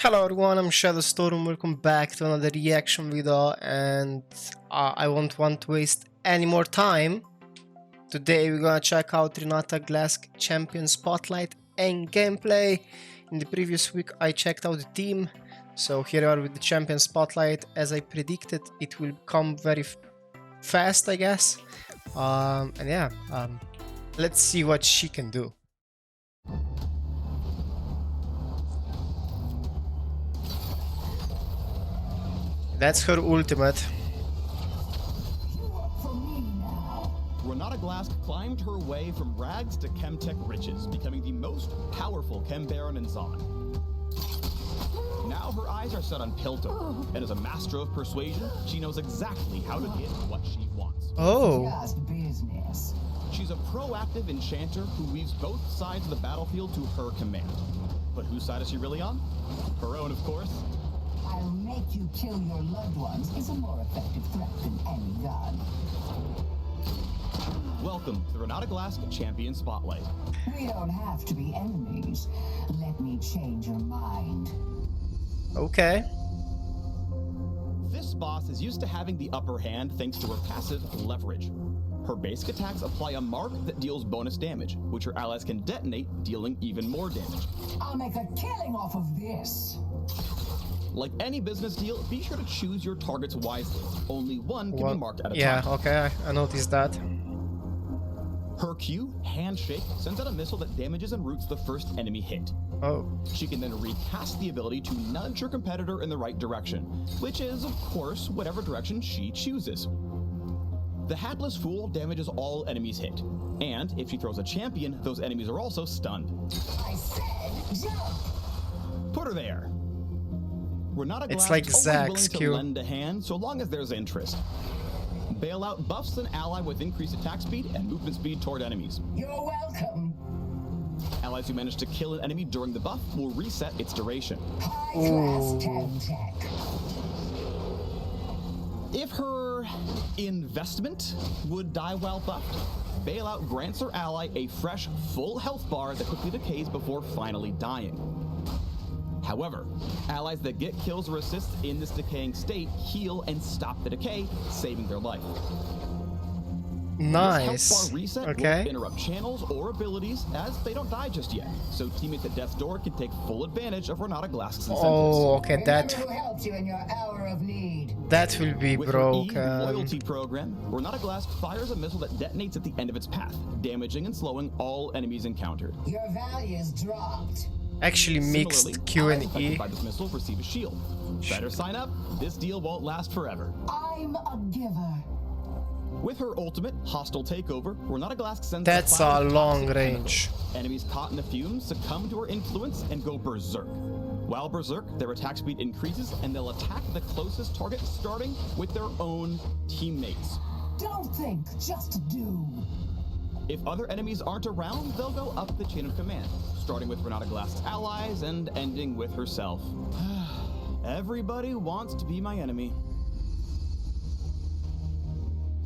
Hello everyone, I'm Shadowstorm, welcome back to another reaction video, and I won't want to waste any more time. Today we're gonna check out Renata Glasc Champion Spotlight and gameplay. In the previous week I checked out the team, so here we are with the Champion Spotlight. As I predicted, it will come very fast, I guess. And yeah, let's see what she can do. That's her ultimate. Renata Glasc climbed her way from rags to Chemtech riches, becoming the most powerful Chem Baron in Zon. Now her eyes are set on Pilto, and as a master of persuasion, she knows exactly how to get what she wants. Oh. Just business. She's a proactive enchanter who weaves both sides of the battlefield to her command. But whose side is she really on? Her own, of course. I'll make you kill your loved ones is a more effective threat than any gun. Welcome to the Renata Glasc Champion Spotlight. We don't have to be enemies. Let me change your mind. Okay. This boss is used to having the upper hand thanks to her passive leverage. Her basic attacks apply a mark that deals bonus damage, which her allies can detonate, dealing even more damage. I'll make a killing off of this. Like any business deal, be sure to choose your targets wisely. Only one can be marked at a yeah, time. okay, I noticed that. Her Q, Handshake, sends out a missile that damages and roots the first enemy hit. Oh. She can then recast the ability to nudge her competitor in the right direction, which is, of course, whatever direction she chooses. The Hapless Fool damages all enemies hit, and if she throws a champion, those enemies are also stunned. I said jump. Put her there. Renata It's Glasc like is always Zach's willing Q. to lend a hand so long as there's interest. Bailout buffs an ally with increased attack speed and movement speed toward enemies. You're welcome. Allies who manage to kill an enemy during the buff will reset its duration. High-class Chemtech. If her investment would die while buffed, Bailout grants her ally a fresh, full health bar that quickly decays before finally dying. However, allies that get kills or assists in this decaying state heal and stop the decay, saving their life. Nice. This health bar reset Okay. will interrupt channels or abilities as they don't die just yet, so teammates at Death's Door can take full advantage of Renata Glasc's incentives. Oh, okay, Remember who helped you in your hour of need. that will be With her E broken. loyalty program, Renata Glasc fires a missile that detonates at the end of its path, damaging and slowing all enemies encountered. Your values dropped. Actually mixed Similarly, Q allies and affected E. by this missile receive a shield. Better sign up, this deal won't last forever. I'm a giver. With her ultimate, Hostile Takeover, Renata Glasc sends That's cloud a of long toxic range. chemicals. Enemies caught in the fumes succumb to her influence and go berserk. While berserk, their attack speed increases and they'll attack the closest target starting with their own teammates. Don't think, just do. If other enemies aren't around, they'll go up the chain of command, starting with Renata Glasc's allies and ending with herself. Everybody wants to be my enemy.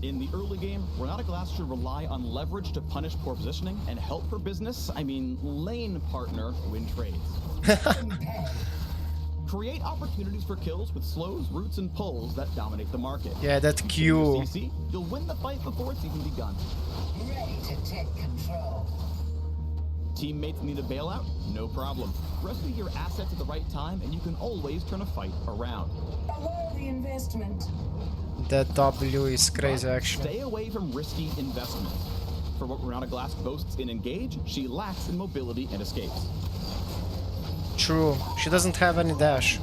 In the early game, Renata Glasc should rely on leverage to punish poor positioning and help her business, lane partner, win trades. Create opportunities for kills with slows, roots, and pulls that dominate the market. Yeah, that In Q. your CC, you'll win the fight before it's even begun. Ready to take control. Teammates need a bailout? No problem. Rescue your assets at the right time, and you can always turn a fight around. A worthy investment. That W is crazy But actually. stay away from risky investments. For what Renata Glasc boasts in Engage, she lacks in mobility and escapes. True. She doesn't have any dash.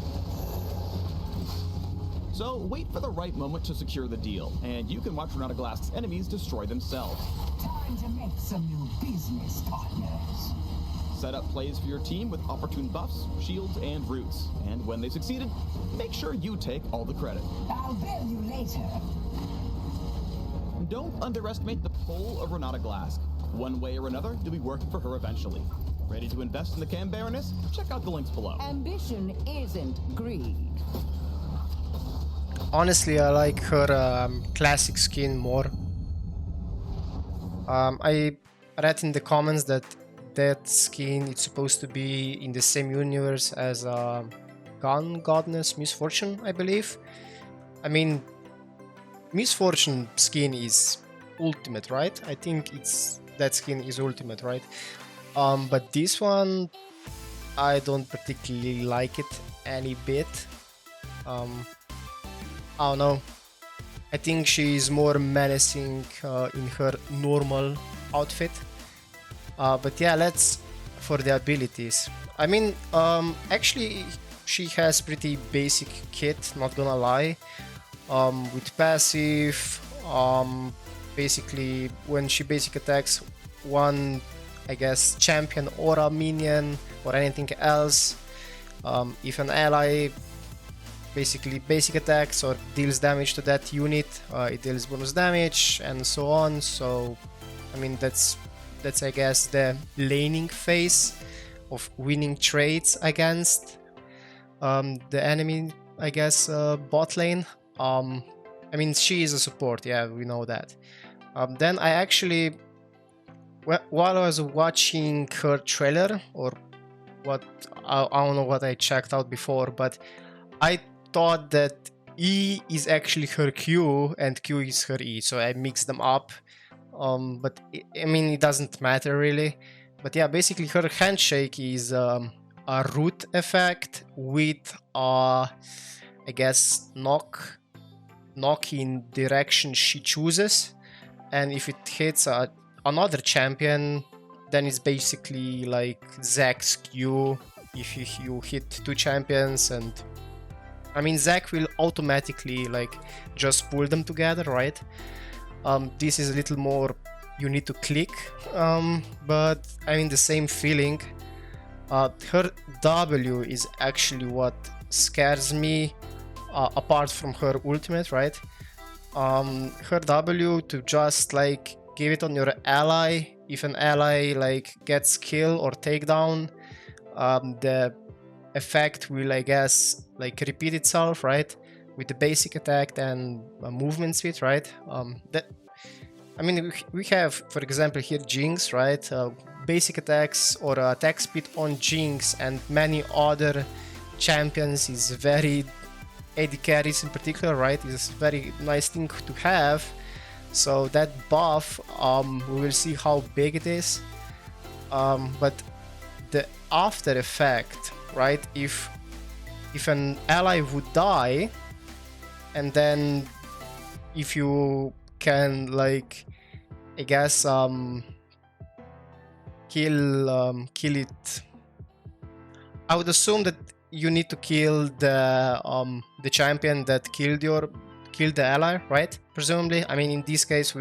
So wait for the right moment to secure the deal, and you can watch Renata Glasc's enemies destroy themselves. Time to make some new business partners. Set up plays for your team with opportune buffs, shields, and roots. And when they succeeded, make sure you take all the credit. I'll bill you later. Don't underestimate the pull of Renata Glasc. One way or another, you'll be working for her eventually. Ready to invest in the Chem Baroness? Check out the links below. Ambition isn't greed. Honestly, I like her classic skin more. I read in the comments that skin is supposed to be in the same universe as gun goddess Misfortune, I believe. I mean, Misfortune skin is ultimate, right? I think that skin is ultimate, right? But this one, I don't particularly like it any bit. I don't know. I think she is more menacing in her normal outfit. But yeah, let's for the abilities. I mean, actually, she has pretty basic kit, not gonna lie. With passive, basically when she basic attacks one, I guess, champion or a minion or anything else, if an ally basically basic attacks or deals damage to that unit, it deals bonus damage and so on. So I mean, that's I guess the laning phase of winning trades against the enemy, I guess, bot lane. I mean, she is a support, yeah, we know that. Then I actually, while I was watching her trailer, or what, I don't know what I checked out before, but I thought that E is actually her Q and Q is her E, so I mixed them up. But I mean, it doesn't matter really. But yeah, basically her handshake is a root effect with I guess knock in direction she chooses, and if it hits another champion, then it's basically like Zack's Q if you hit two champions. And I mean, Zack will automatically like just pull them together, right? This is a little more, you need to click, but I mean the same feeling. Her W is actually what scares me, apart from her ultimate, right? Her W, to just like give it on your ally. If an ally like gets kill or takedown, the effect will, I guess, like repeat itself, right? With the basic attack and movement speed, right? That, I mean, we have, for example, here Jinx, right? Basic attacks or attack speed on Jinx and many other champions is very, AD carries in particular, right? Is a very nice thing to have. So that buff, we will see how big it is. But the after effect, right? If an ally would die, and then if you can, like, I guess, kill it. I would assume that you need to kill the champion that killed the ally, right? Presumably. I mean, in this case,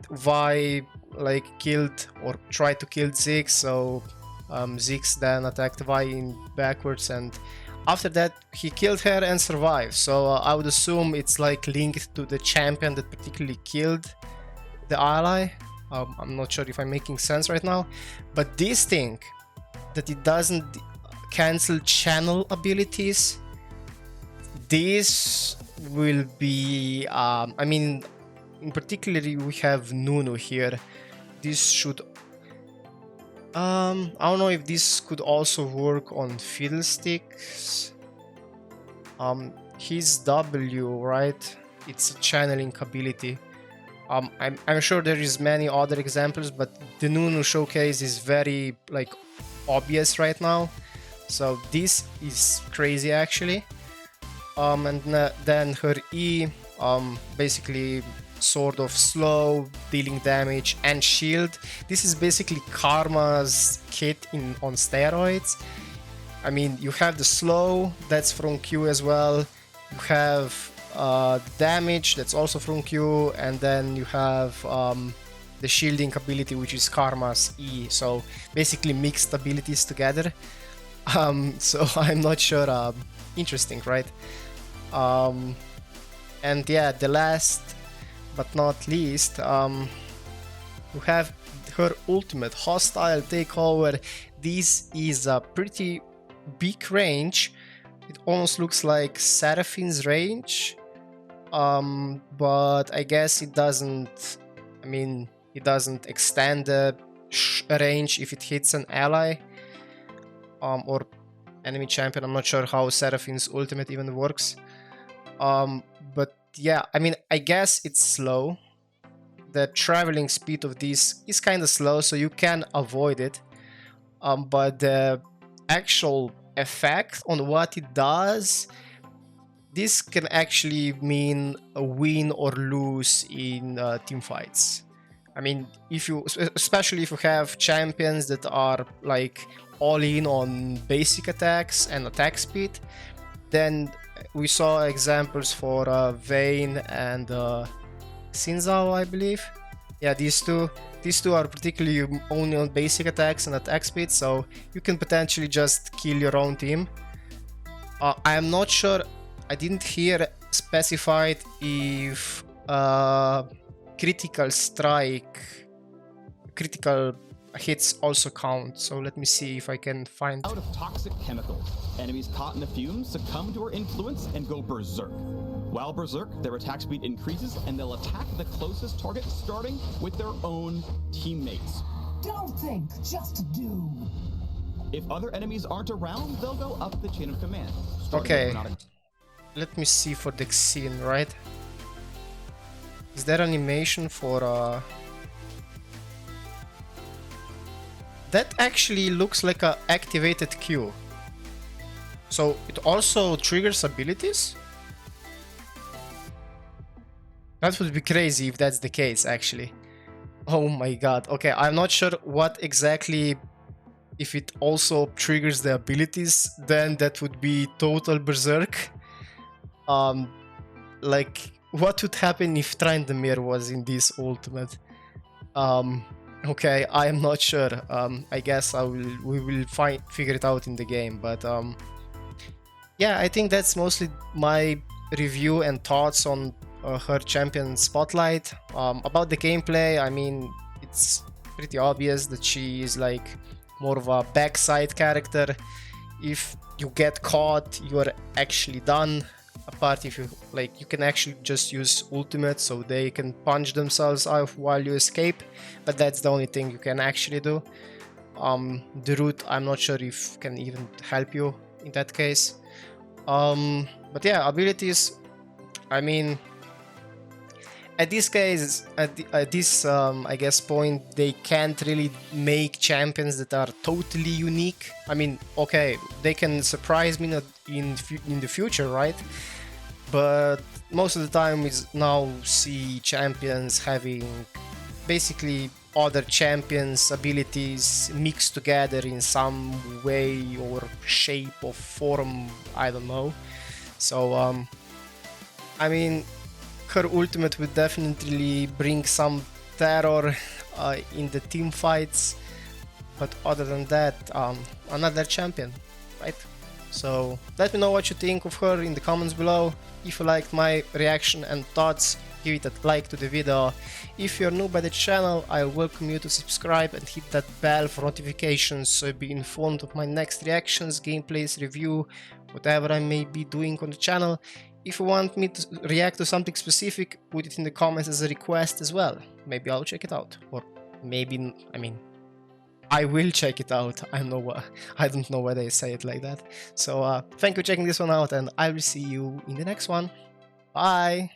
Vi like killed or tried to kill Ziggs, so Ziggs then attacked Vi in backwards, and after that he killed her and survived. So I would assume it's like linked to the champion that particularly killed the ally. I'm not sure if I'm making sense right now, but this thing that it doesn't cancel channel abilities, this will be I mean, in particular we have Nunu here. This should I don't know if this could also work on Fiddlesticks. His W, right? It's a channeling ability. I'm sure there is many other examples, but the Nunu showcase is very like obvious right now. So this is crazy actually. And then her E, basically sort of slow, dealing damage and shield. This is basically Karma's kit on steroids. I mean, you have the slow, that's from Q as well. You have damage, that's also from Q, and then you have the shielding ability, which is Karma's E. So basically mixed abilities together. So I'm not sure. Interesting, right? And yeah, the last but not least, you have her ultimate, Hostile Takeover. This is a pretty big range. It almost looks like Seraphine's range, but I guess it doesn't. I mean, it doesn't extend the range if it hits an ally, or enemy champion. I'm not sure how Seraphine's ultimate even works. But yeah, I mean, I guess it's slow. The traveling speed of this is kind of slow, so you can avoid it. But the actual effect on what it does, this can actually mean a win or lose in team fights. I mean, if you, especially if you have champions that are like all in on basic attacks and attack speed, then we saw examples for Vayne and Sinzao, I believe. Yeah, these two are particularly only on basic attacks and attack speed, so you can potentially just kill your own team. I am not sure, I didn't hear specified if critical strike, critical hits also count, so let me see if I can find... Out of toxic chemicals, enemies caught in the fumes succumb to her influence and go berserk. While berserk, their attack speed increases and they'll attack the closest target, starting with their own teammates. Don't think, just do. If other enemies aren't around, they'll go up the chain of command. Okay, let me see for the scene, right? Is there animation for that actually looks like a activated Q. So it also triggers abilities? That would be crazy if that's the case, actually. Oh my god. Okay, I'm not sure what exactly... If it also triggers the abilities, then that would be total berserk. Like, what would happen if Tryndamere was in this ultimate? Okay, I am not sure. I guess we will figure it out in the game, but yeah, I think that's mostly my review and thoughts on her champion spotlight. About the gameplay, I mean, it's pretty obvious that she is like more of a backside character. If you get caught, you're actually done. Apart if you like, you can actually just use ultimate, so they can punch themselves out while you escape, but that's the only thing you can actually do. The root, I'm not sure if can even help you in that case. But yeah, abilities, I mean, at this case, at this I guess point, they can't really make champions that are totally unique. I mean, okay, they can surprise me in the future, right? But most of the time we now see champions having basically other champions' abilities mixed together in some way or shape or form, I don't know. So I mean, her ultimate would definitely bring some terror in the team fights, but other than that, another champion, right? So let me know what you think of her in the comments below. If you liked my reaction and thoughts, give it a like to the video. If you're new by the channel, I welcome you to subscribe and hit that bell for notifications so you'll be informed of my next reactions, gameplays, review, whatever I may be doing on the channel. If you want me to react to something specific, put it in the comments as a request as well. Maybe I'll check it out, or maybe, I mean, I will check it out. I don't know why they say it like that. So thank you for checking this one out, and I will see you in the next one. Bye!